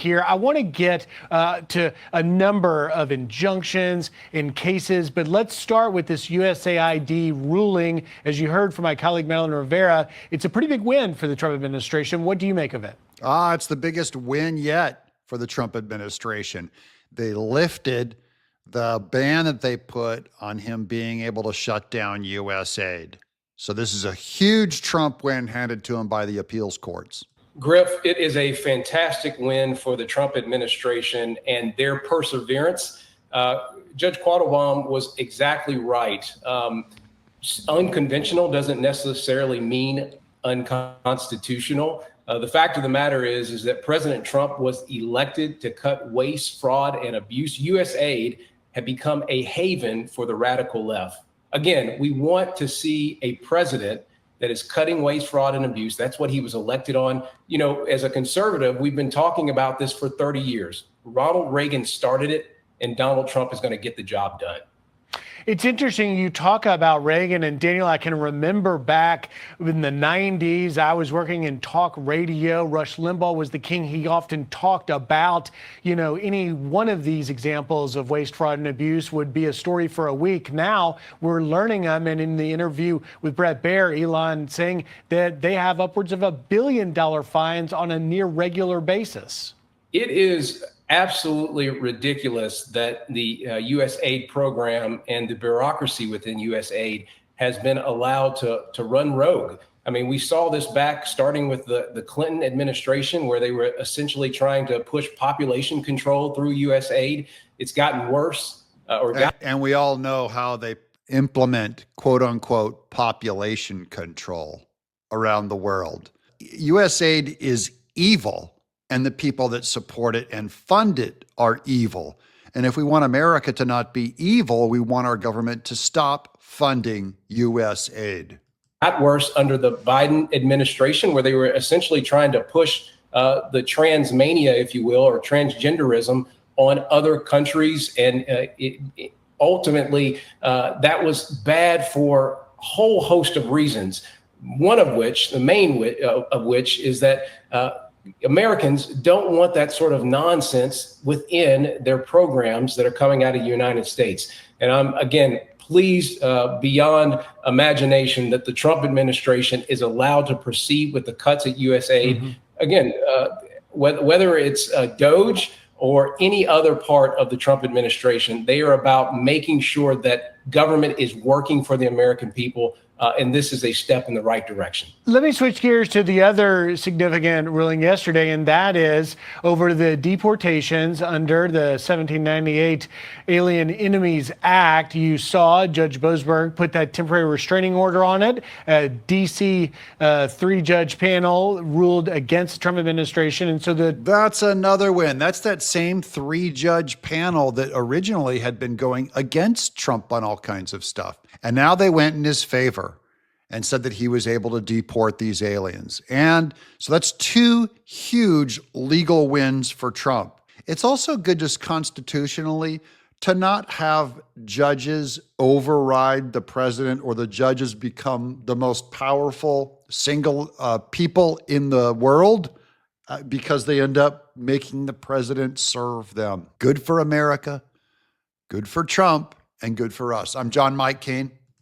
here. I want to get to a number of injunctions in cases, but let's start with this USAID ruling. As you heard from my colleague Marilyn Rivera, it's a pretty big win for the Trump administration. What do you make of it? It's the biggest win yet for the Trump administration. They lifted the ban that they put on him being able to shut down USAID. So this is a huge Trump win handed to him by the appeals courts. Griff, it is a fantastic win for the Trump administration and their perseverance. Judge Quattlebaum was exactly right. Unconventional doesn't necessarily mean unconstitutional. The fact of the matter is that President Trump was elected to cut waste, fraud, and abuse. USAID had become a haven for the radical left. Again, we want to see a president that is cutting waste, fraud, and abuse. That's what he was elected on. You know, as a conservative, we've been talking about this for 30 years. Ronald Reagan started it, and Donald Trump is going to get the job done. It's interesting you talk about Reagan, and Daniel, I can remember back in the 90s, I was working in talk radio. Rush Limbaugh was the king. He often talked about, you know, any one of these examples of waste, fraud, and abuse would be a story for a week. Now we're learning them. And in the interview with Bret Baier, Elon saying that they have upwards of $1 billion fines on a near regular basis. It is absolutely ridiculous that the USAID program and the bureaucracy within USAID has been allowed to run rogue. I mean, we saw this back starting with the Clinton administration, where they were essentially trying to push population control through USAID. It's gotten worse. And we all know how they implement, quote unquote, population control around the world. USAID is evil, and the people that support it and fund it are evil. And if we want America to not be evil, we want our government to stop funding USAID. Got worse under the Biden administration, where they were essentially trying to push the trans mania, if you will, or transgenderism on other countries. And ultimately, that was bad for a whole host of reasons. One of which, the main of which, is that Americans don't want that sort of nonsense within their programs that are coming out of the United States. And I'm, again, pleased beyond imagination that the Trump administration is allowed to proceed with the cuts at USAID. Mm-hmm. Again, whether it's DOGE or any other part of the Trump administration, they are about making sure that government is working for the American people. And this is a step in the right direction. Let me switch gears to the other significant ruling yesterday, and that is over the deportations under the 1798 Alien Enemies Act. You saw Judge Boasberg put that temporary restraining order on it. A D.C. three-judge panel ruled against the Trump administration, and so that's another win. That's that same three-judge panel that originally had been going against Trump on all kinds of stuff. And now they went in his favor and said that he was able to deport these aliens. And so that's two huge legal wins for Trump. It's also good just constitutionally to not have judges override the president, or the judges become the most powerful single people in the world because they end up making the president serve them. Good for America, good for Trump, and good for us. I'm John Mike Kane.